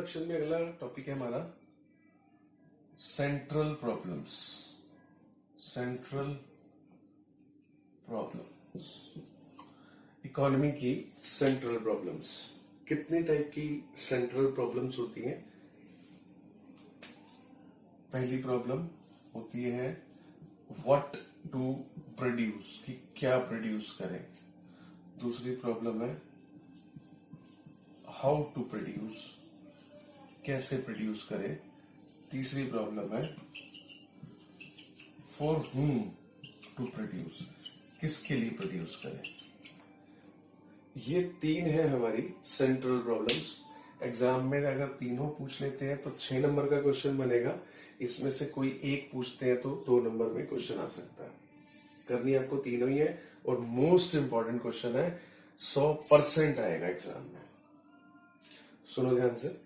Introduction में अगला topic है हमारा central problems. Central problems, economy की सेंट्रल प्रॉब्लम्स। कितने टाइप की सेंट्रल प्रॉब्लम्स होती हैं? पहली प्रॉब्लम होती है व्हाट टू प्रोड्यूस, कि क्या प्रोड्यूस करें। दूसरी प्रॉब्लम है हाउ टू प्रोड्यूस, कैसे प्रोड्यूस करें। तीसरी प्रॉब्लम है फॉर whom टू प्रोड्यूस, किसके लिए प्रोड्यूस करें। ये तीन है हमारी सेंट्रल प्रॉब्लम्स। एग्जाम में अगर तीनों पूछ लेते हैं तो 6 नंबर का क्वेश्चन बनेगा। इसमें से कोई एक पूछते हैं तो 2 नंबर में क्वेश्चन आ सकता है। करनी आपको तीनों ही है और मोस्ट इंपॉर्टेंट क्वेश्चन है, 100% आएगा एग्जाम में। सुनो ध्यान से।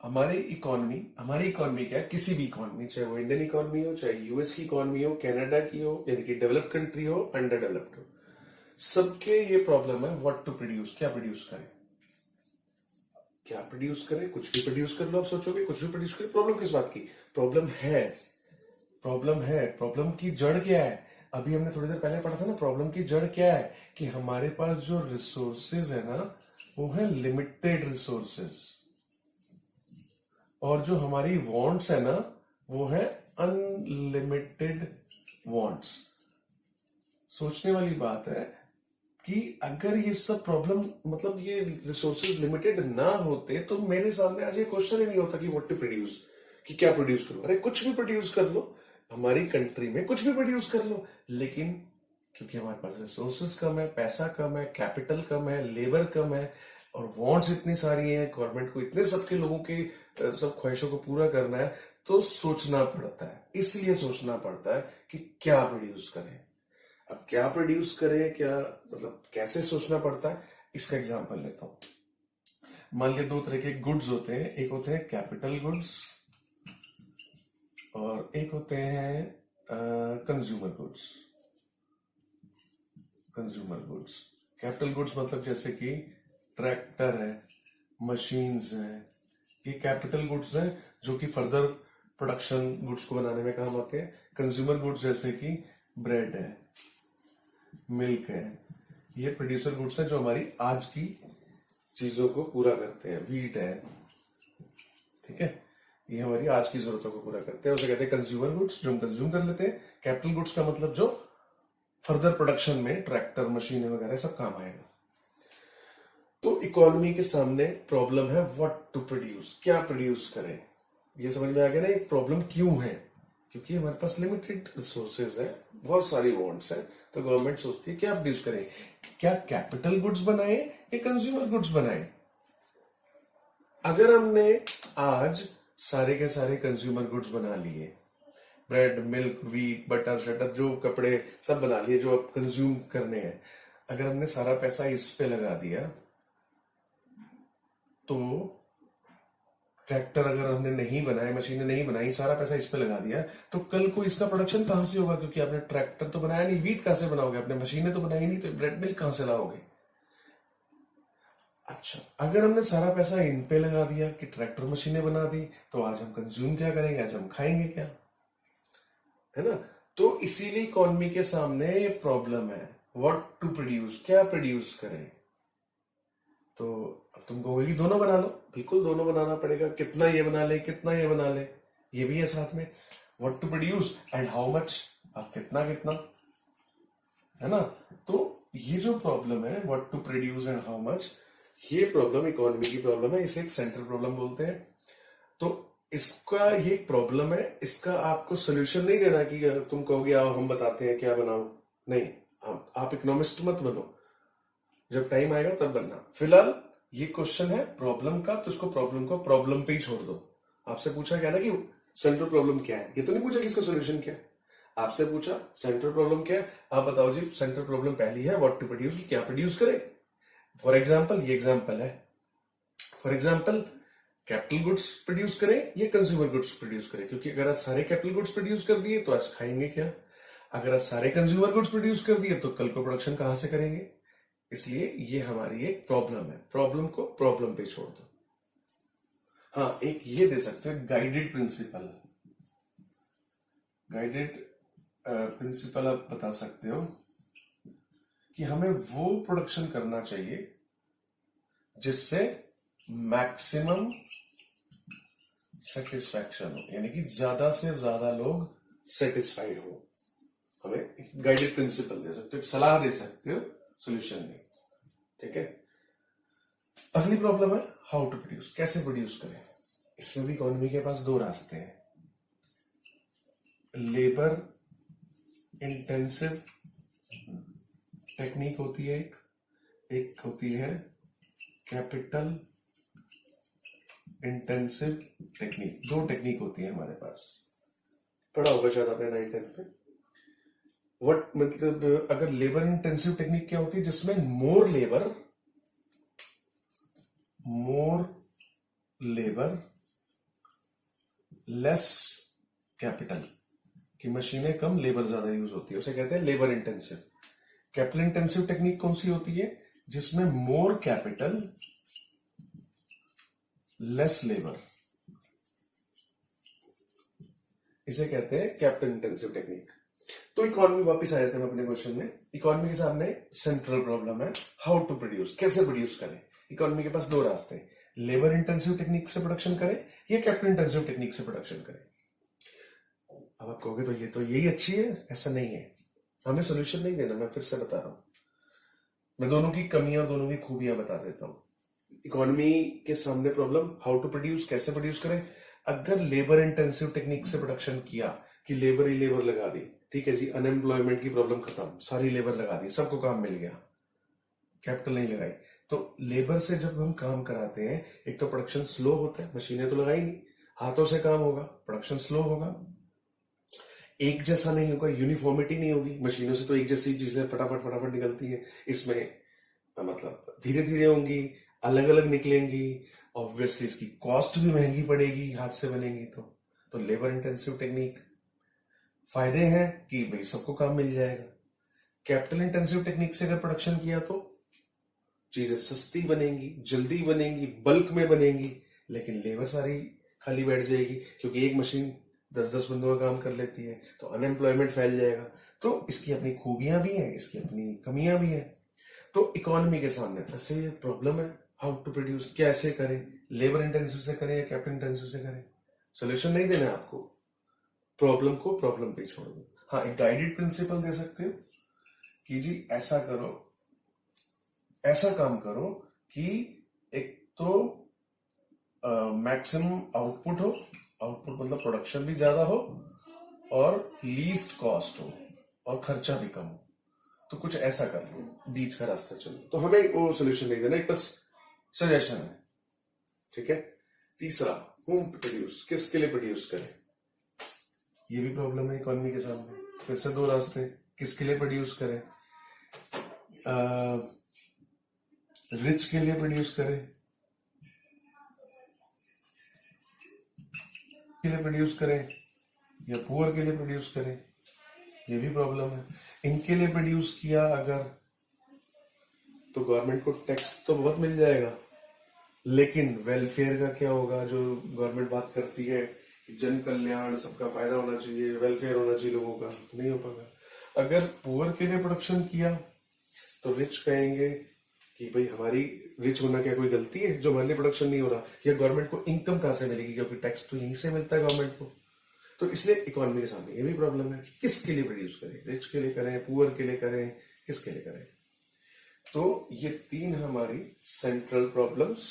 हमारी इकोनॉमी क्या है? किसी भी इकोनॉमी, चाहे वो इंडियन इकोनॉमी हो, चाहे यूएस की इकोनॉमी हो, कनाडा की हो, यानी कि डेवलप्ड कंट्री हो, अंडर डेवलप्ड हो, सबके ये प्रॉब्लम है व्हाट टू प्रोड्यूस, क्या प्रोड्यूस करें। क्या प्रोड्यूस करें? कुछ भी प्रोड्यूस कर लो। आप सोचोगे कुछ भी प्रोड्यूस करें, प्रॉब्लम किस बात की? प्रॉब्लम की जड़ क्या है? अभी हमने थोड़ी देर पहले पढ़ा था ना, प्रॉब्लम की जड़ क्या है कि हमारे पास जो रिसोर्सेज है ना, वो है लिमिटेड रिसोर्सेज, और जो हमारी वांट्स है ना, वो है अनलिमिटेड वांट्स। सोचने वाली बात है कि अगर ये सब प्रॉब्लम, मतलब ये रिसोर्सेज लिमिटेड ना होते तो मेरे सामने आज ये क्वेश्चन ही नहीं होता कि व्हाट टू प्रोड्यूस, कि क्या प्रोड्यूस करो। अरे कुछ भी प्रोड्यूस कर लो, हमारी कंट्री में कुछ भी प्रोड्यूस कर लो, लेकिन क्योंकि हमारे पास रिसोर्सेज कम है, पैसा कम है, कैपिटल कम है, लेबर कम है, और वांट्स इतनी सारी हैं, गवर्नमेंट को इतने सबके लोगों के सब ख्वाहिशों को पूरा करना है, तो सोचना पड़ता है। इसलिए सोचना पड़ता है कि क्या प्रोड्यूस करें। अब क्या प्रोड्यूस करें, क्या मतलब कैसे सोचना पड़ता है, इसका एग्जांपल लेता हूं। मान लिया 2 तरह के गुड्स होते हैं, एक होते हैं कैपिटल गुड्स और एक होते हैं कंज्यूमर गुड्स। कैपिटल गुड्स मतलब जैसे कि ट्रैक्टर है, मशीन्स है, ये कैपिटल गुड्स हैं जो कि फर्दर प्रोडक्शन गुड्स को बनाने में काम आते हैं। कंज्यूमर गुड्स जैसे कि ब्रेड है, मिल्क है, ये प्रोड्यूसर गुड्स हैं जो हमारी आज की चीजों को पूरा करते हैं। व्हीट है, ठीक है, ये हमारी आज की जरूरतों को पूरा करते हैं, उसे कहते हैं कंज्यूमर गुड्स, जो हम कंज्यूम कर लेते हैं। कैपिटल गुड्स का मतलब जो फर्दर प्रोडक्शन में ट्रैक्टर, मशीनें वगैरह सब काम आएगा। तो इकोनॉमी के सामने प्रॉब्लम है व्हाट टू प्रोड्यूस, क्या प्रोड्यूस करें। ये समझ में आ गया ना, एक प्रॉब्लम क्यों है? क्योंकि हमारे पास लिमिटेड रिसोर्सेज है, बहुत सारी वांट्स है, तो गवर्नमेंट सोचती है क्या प्रोड्यूस करें, क्या कैपिटल गुड्स बनाए या कंज्यूमर गुड्स बनाए। अगर हमने आज सारे के सारे कंज्यूमर गुड्स बना लिए, bread, milk, wheat, butter, shutter, जो कपड़े सब बना लिए जो अब कंज्यूम करने हैं, अगर हमने सारा पैसा इस पे लगा दिया, तो ट्रैक्टर अगर हमने नहीं बनाए, मशीनें नहीं बनाई, सारा पैसा इस पे लगा दिया, तो कल को इसका प्रोडक्शन कहां से होगा? क्योंकि आपने ट्रैक्टर तो बनाया नहीं, व्हीट कहां से बनाओगे? आपने मशीनें तो बनाई नहीं, तो ब्रेड मिल्क कहां से लाओगे? अच्छा, अगर हमने सारा पैसा इन पे लगा दिया कि ट्रैक्टर मशीनें बना दी, तो आज हम कंज्यूम क्या करेंगे? आज हम खाएंगे क्या? है ना? तो इसीलिए इकोनॉमी के सामने ये प्रॉब्लम है व्हाट टू प्रोड्यूस, क्या प्रोड्यूस करें। तो तुम कहोगे दोनों बना लो, बिल्कुल दोनों बनाना पड़ेगा। कितना ये बना ले, कितना ये बना ले, ये भी है साथ में। What to produce and how much, अब कितना कितना, है ना? तो ये जो प्रॉब्लम है what to produce and how much, ये प्रॉब्लम इकोनॉमी की प्रॉब्लम है, इसे एक सेंट्रल प्रॉब्लम बोलते हैं। तो इसका ये प्रॉब्लम है, इसका आपको सोल्यूशन नहीं देना कि तुम कहोगे आओ हम बताते हैं क्या बनाओ, नहीं। आप इकोनॉमिस्ट मत बनो, जब टाइम आएगा तब बनना। फिलहाल ये क्वेश्चन है प्रॉब्लम का, तो इसको प्रॉब्लम को प्रॉब्लम पे ही छोड़ दो। आपसे पूछा क्या ना कि सेंट्रल प्रॉब्लम क्या है, ये तो नहीं पूछा कि इसका सोल्यूशन क्या है। आपसे पूछा सेंट्रल प्रॉब्लम क्या है, आप बताओ जी। सेंट्रल प्रॉब्लम पहली है व्हाट टू प्रोड्यूस, कि क्या प्रोड्यूस करे। फॉर एग्जाम्पल, ये एग्जाम्पल है, for example capital goods produce करें या कंज्यूमर गुड्स प्रोड्यूस करें। क्योंकि अगर आज सारे कैपिटल गुड्स प्रोड्यूस कर दिए तो आज खाएंगे क्या? अगर आज सारे कंज्यूमर गुड्स प्रोड्यूस कर दिए तो कल को प्रोडक्शन कहां से करेंगे? इसलिए ये हमारी एक प्रॉब्लम है, प्रॉब्लम को प्रॉब्लम पे छोड़ दो। हाँ, एक ये दे सकते हो गाइडेड प्रिंसिपल। गाइडेड प्रिंसिपल आप बता सकते हो कि हमें वो प्रोडक्शन करना चाहिए जिससे मैक्सिमम सेटिस्फैक्शन हो, यानी कि ज्यादा से ज्यादा लोग सेटिस्फाइड हो। हमें गाइडेड प्रिंसिपल दे सकते हो, एक सलाह दे सकते हो, सोल्यूशन नहीं। ठीक है। अगली प्रॉब्लम है हाउ टू प्रोड्यूस, कैसे प्रोड्यूस करें। इसमें भी इकोनॉमी के पास दो रास्ते हैं। लेबर इंटेंसिव टेक्निक होती है एक होती है कैपिटल इंटेंसिव टेक्निक। दो टेक्निक होती है हमारे पास, पढ़ा होगा शायद आपने 9th-10th में। वट मतलब अगर लेबर इंटेंसिव टेक्निक क्या होती है, जिसमें मोर लेबर लेस कैपिटल, कि मशीनें कम लेबर ज्यादा यूज होती है, उसे कहते हैं labour intensive. Capital intensive technique कौन सी होती है, जिसमें मोर कैपिटल लेस लेबर, इसे कहते हैं कैपिटल इंटेंसिव टेक्निक। तो इकोनॉमी वापस आए थे हम अपने क्वेश्चन में। इकोनॉमी के सामने सेंट्रल प्रॉब्लम है हाउ टू प्रोड्यूस, कैसे प्रोड्यूस करें। इकोनॉमी के पास दो रास्ते हैं, लेबर इंटेंसिव टेक्निक से प्रोडक्शन करें या कैपिटल इंटेंसिव टेक्निक से प्रोडक्शन करें। अब आप कहोगे तो यही अच्छी है, ऐसा नहीं है। हमें सोल्यूशन नहीं देना, मैं फिर से बता रहा हूं। मैं दोनों की कमियां और दोनों की खूबियां बता देता हूं। इकोनॉमी के सामने प्रॉब्लम हाउ टू प्रोड्यूस, कैसे प्रोड्यूस करें। अगर लेबर इंटेंसिव टेक्निक से प्रोडक्शन किया कि लेबर ही लेबर लगा दी, ठीक है जी, अनएम्प्लॉयमेंट की प्रॉब्लम खत्म, सारी लेबर लगा दी, सबको काम मिल गया, कैपिटल नहीं लगाई। तो लेबर से जब हम काम कराते हैं, एक तो प्रोडक्शन स्लो होता है, मशीनें तो लगाई नहीं, हाथों से काम होगा, प्रोडक्शन स्लो होगा, एक जैसा नहीं होगा, यूनिफॉर्मिटी नहीं होगी। मशीनों से तो एक जैसी चीजें फटाफट फटाफट निकलती है, इसमें मतलब धीरे धीरे होंगी, अलग अलग निकलेंगी, ऑब्वियसली इसकी कॉस्ट भी महंगी पड़ेगी हाथ से बनेंगी। तो लेबर इंटेंसिव टेक्निक फायदे हैं कि भाई सबको काम मिल जाएगा। कैपिटल इंटेंसिव टेक्निक से अगर प्रोडक्शन किया तो चीजें सस्ती बनेंगी, जल्दी बनेंगी, बल्क में बनेंगी, लेकिन लेबर सारी खाली बैठ जाएगी, क्योंकि एक मशीन 10-10 बंदों का काम कर लेती है, तो अनएम्प्लॉयमेंट फैल जाएगा। तो इसकी अपनी खूबियां भी हैं, इसकी अपनी कमियां भी हैं। तो इकोनॉमी के सामने फिर से प्रॉब्लम है हाउ टू प्रोड्यूस, कैसे करें, लेबर इंटेंसिव से करें या कैपिटल इंटेंसिव से करें। सोल्यूशन नहीं देना है आपको, प्रॉब्लम को प्रॉब्लम पे छोड़ दो। हाँ, एक गाइडेड प्रिंसिपल दे सकते हो कि जी ऐसा करो, ऐसा काम करो कि एक तो मैक्सिमम आउटपुट हो, आउटपुट मतलब प्रोडक्शन भी ज्यादा हो और लीस्ट कॉस्ट हो और खर्चा भी कम हो। तो कुछ ऐसा कर लो, बीच का रास्ता चलो। तो हमें वो सोल्यूशन नहीं देना, एक बस सजेशन है। ठीक है। तीसरा, होम प्रोड्यूस, किसके लिए प्रोड्यूस करें। ये भी प्रॉब्लम है इकोनॉमी के सामने। फिर से दो रास्ते, किसके लिए प्रोड्यूस करें, रिच के लिए प्रोड्यूस करें, के लिए प्रोड्यूस करें या पुअर के लिए प्रोड्यूस करें। ये भी प्रॉब्लम है। इनके लिए प्रोड्यूस किया अगर, तो गवर्नमेंट को टैक्स तो बहुत मिल जाएगा, लेकिन वेलफेयर का क्या होगा। जो गवर्नमेंट बात करती है कि जन कल्याण, सबका फायदा होना चाहिए, वेलफेयर होना चाहिए लोगों का, तो नहीं हो पाएगा। अगर पुअर के लिए प्रोडक्शन किया तो रिच कहेंगे कि भाई हमारी रिच होना क्या कोई गलती है जो हमारे लिए प्रोडक्शन नहीं हो रहा, या गवर्नमेंट को इनकम कहां से मिलेगी, क्योंकि टैक्स तो यहीं से मिलता है गवर्नमेंट को। तो इसलिए इकोनॉमी के सामने ये भी प्रॉब्लम है कि किसके लिए प्रोड्यूस करें, रिच के लिए करें, पुअर के लिए करें, किसके लिए करें। तो ये तीन हमारी सेंट्रल प्रॉब्लम्स।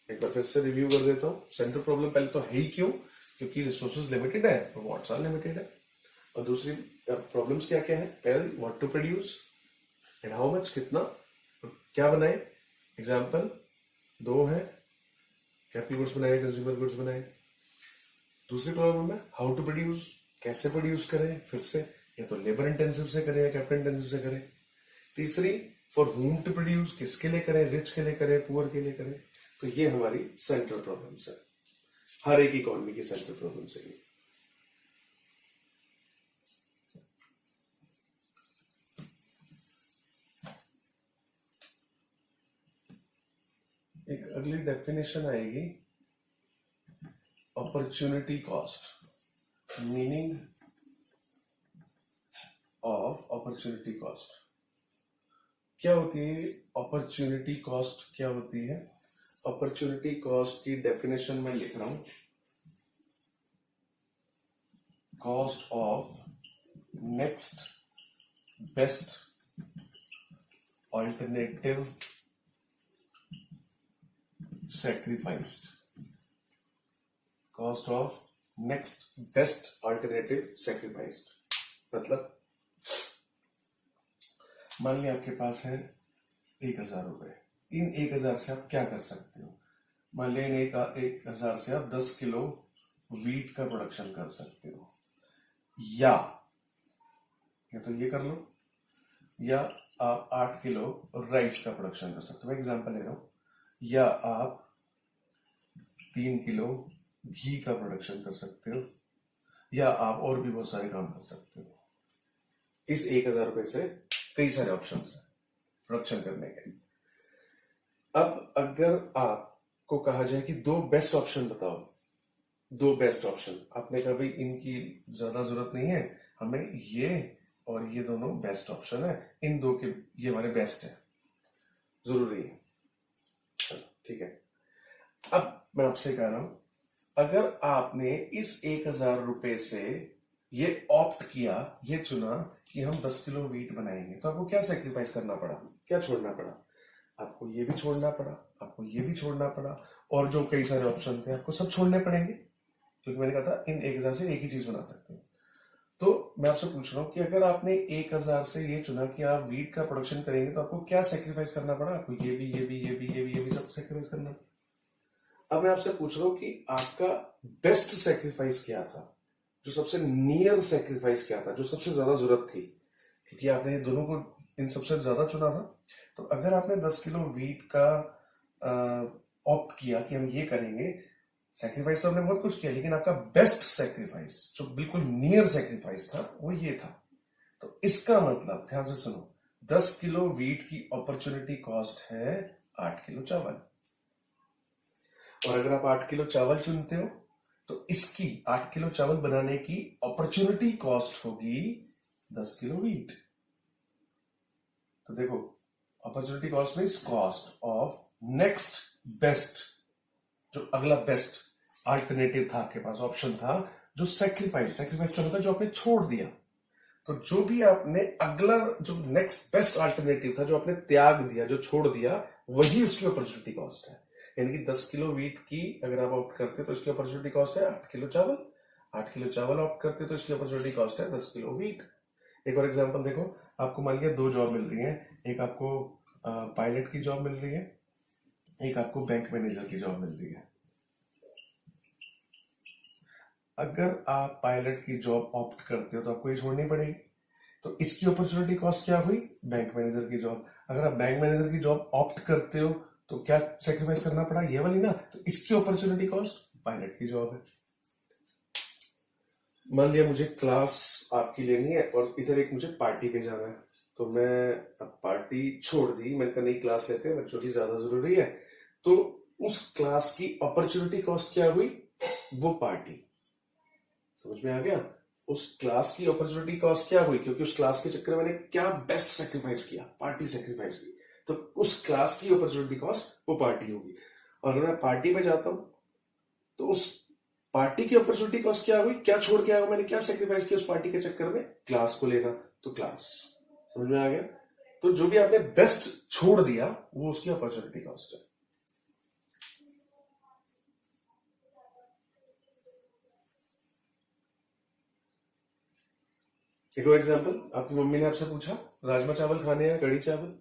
एक बार फिर से रिव्यू कर देता हूं। सेंट्रल प्रॉब्लम पहले तो है ही क्यों, क्योंकि रिसोर्सेज लिमिटेड है, व्हाट्स आर लिमिटेड है। और दूसरी प्रॉब्लम्स क्या क्या है, पहले what to produce and how much, कितना, क्या बनाए। एग्जाम्पल दो है, कैपिटल गुड्स बनाए, कंज्यूमर गुड्स बनाए। दूसरी प्रॉब्लम है हाउ टू प्रोड्यूस, कैसे प्रोड्यूस करें, फिर से या तो लेबर इंटेंसिव से करें या कैपिटल इंटेंसिव से करें। तीसरी, फॉर होम टू प्रोड्यूस, किसके लिए करें, रिच के लिए करें, पुअर के लिए करें। तो ये हमारी सेंट्रल प्रॉब्लम्स है, हर एक इकोनॉमी की सेंट्रल प्रॉब्लम्स है। एक अगली डेफिनेशन आएगी opportunity cost, meaning of opportunity cost क्या होती है? अपॉर्चुनिटी कॉस्ट क्या होती है? अपॉर्चुनिटी कॉस्ट की डेफिनेशन में लिख रहा हूं, cost of next best alternative sacrificed, cost of next best alternative sacrificed. मतलब मान लिया आपके पास है 1,000 रुपए, इन 1,000 से आप क्या कर सकते हो? मान लिया इन 1,000 से आप 10 किलो वीट का प्रोडक्शन कर सकते हो, या तो ये कर लो, या आप 8 किलो राइस का प्रोडक्शन कर सकते हो। मैं एग्जांपल ले रहा हूं। या आप 3 किलो घी का प्रोडक्शन कर सकते हो, या आप और भी बहुत सारे काम कर सकते हो। इस 1,000 रुपए से कई सारे ऑप्शंस हैं प्रोडक्शन करने के। अब अगर आपको कहा जाए कि 2 बेस्ट ऑप्शन बताओ, 2 बेस्ट ऑप्शन, आपने कहा भाई इनकी ज्यादा जरूरत नहीं है हमें, ये और ये दोनों बेस्ट ऑप्शन है, इन 2 के ये हमारे बेस्ट है, जरूरी है। चलो ठीक है। अब मैं आपसे कह रहा हूं, अगर आपने इस 1,000 रुपए से ये ऑप्ट किया, ये चुना कि हम 10 किलो वीट बनाएंगे, तो आपको क्या सेक्रीफाइस करना पड़ा? क्या छोड़ना पड़ा? आपको ये भी छोड़ना पड़ा, आपको ये भी छोड़ना पड़ा, और जो कई सारे ऑप्शन थे आपको सब छोड़ने पड़ेंगे, क्योंकि मैंने कहा था इन 1,000 से एक ही चीज बना सकते हो। तो मैं आपसे पूछ रहा हूं कि अगर आपने 1,000 से ये चुना कि आप वीट का प्रोडक्शन करेंगे, तो आपको क्या सेक्रीफाइस करना पड़ा? आपको ये भी, ये भी, ये भी, ये भी, ये भी सब सेक्रीफाइस करना पड़ा। अब मैं आपसे पूछ रहा हूं कि आपका बेस्ट सेक्रीफाइस क्या था, जो सबसे नियर सेक्रीफाइस क्या था, जो सबसे ज्यादा जरूरत थी, क्योंकि आपने ये दोनों को इन सबसे ज्यादा चुना था। तो अगर आपने 10 किलो वीट का ऑप्ट किया कि हम ये करेंगे, सेक्रीफाइस तो हमने बहुत कुछ किया, लेकिन आपका बेस्ट सेक्रीफाइस जो बिल्कुल नियर सेक्रीफाइस था वो ये था। तो इसका मतलब ध्यान से सुनो, 10 किलो वीट की अपॉर्चुनिटी कॉस्ट है 8 किलो चावल, और अगर आप 8 किलो चावल चुनते हो तो इसकी 8 किलो चावल बनाने की अपॉर्चुनिटी कॉस्ट होगी 10 किलो वीट। तो देखो, opportunity cost means cost of next best, जो अगला बेस्ट अल्टरनेटिव था आपके पास, ऑप्शन था, जो सेक्रीफाइस का मतलब जो आपने छोड़ दिया। तो जो भी आपने अगला, जो नेक्स्ट बेस्ट अल्टरनेटिव था, जो आपने त्याग दिया, जो छोड़ दिया, वही उसकी अपॉर्चुनिटी कॉस्ट है। यानी कि 10 किलो वीट की अगर आप ऑप्ट करते तो इसकी अपॉर्चुनिटी कॉस्ट है 8 किलो चावल, 8 किलो चावल ऑप्ट करते तो इसकी अपॉर्चुनिटी कॉस्ट है 10 किलो वीट। एक और एग्जांपल देखो, आपको मान लिया 2 जॉब मिल रही है, एक आपको पायलट की जॉब मिल रही है, एक आपको बैंक मैनेजर की जॉब मिल रही है। अगर आप पायलट की जॉब ऑप्ट करते हो तो आपको ये छोड़नी पड़ेगी, तो इसकी अपॉर्चुनिटी कॉस्ट क्या हुई? बैंक मैनेजर की जॉब। अगर आप बैंक मैनेजर की जॉब ऑप्ट करते हो तो क्या सेक्रीफाइस करना पड़ा? ये वाली ना, तो इसकी अपॉर्चुनिटी कॉस्ट पायलट की जॉब है। मान लिया मुझे क्लास आपकी लेनी है और इधर एक मुझे पार्टी पे जाना है, तो मैं अब पार्टी छोड़ दी, मैंने कहा नहीं क्लास लेते हैं, बच्चों की ज्यादा जरूरी है। तो उस क्लास की अपॉर्चुनिटी कॉस्ट क्या हुई? वो पार्टी। समझ में आ गया? उस क्लास की अपॉर्चुनिटी कॉस्ट क्या हुई? क्योंकि उस क्लास के चक्कर में मैंने क्या बेस्ट सेक्रीफाइस किया? पार्टी सेक्रीफाइस की। तो उस क्लास की अपॉर्चुनिटी कॉस्ट वो पार्टी होगी। और अगर मैं पार्टी पे जाता हूं तो उस पार्टी की अपॉर्चुनिटी कॉस्ट क्या हुई? क्या छोड़ के आया? मैंने क्या सेक्रीफाइस किया उस पार्टी के चक्कर में? क्लास को लेना। तो क्लास। समझ में आ गया? तो जो भी आपने बेस्ट छोड़ दिया वो उसकी अपॉर्चुनिटी कॉस्ट है। एक और एग्जांपल, आपकी मम्मी ने आपसे पूछा राजमा चावल खाने हैं कढ़ी चावल,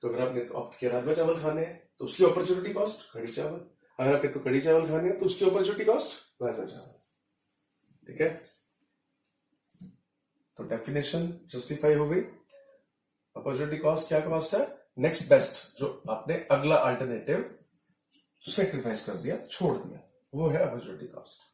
तो अगर आपने ऑप्ट किया राजमा चावल खाने हैं तो उसकी अपॉर्चुनिटी कॉस्ट कढ़ी चावल। अगर आपके तो कढ़ी चावल खाने हैं तो उसकी अपॉर्चुनिटी कॉस्ट राजमा चावल। ठीक है? तो डेफिनेशन जस्टिफाई हो गई। अपॉर्चुनिटी कॉस्ट क्या कॉस्ट है? नेक्स्ट बेस्ट, जो आपने अगला अल्टरनेटिव सेक्रीफाइस कर दिया, छोड़ दिया, वो है अपॉर्चुनिटी कॉस्ट।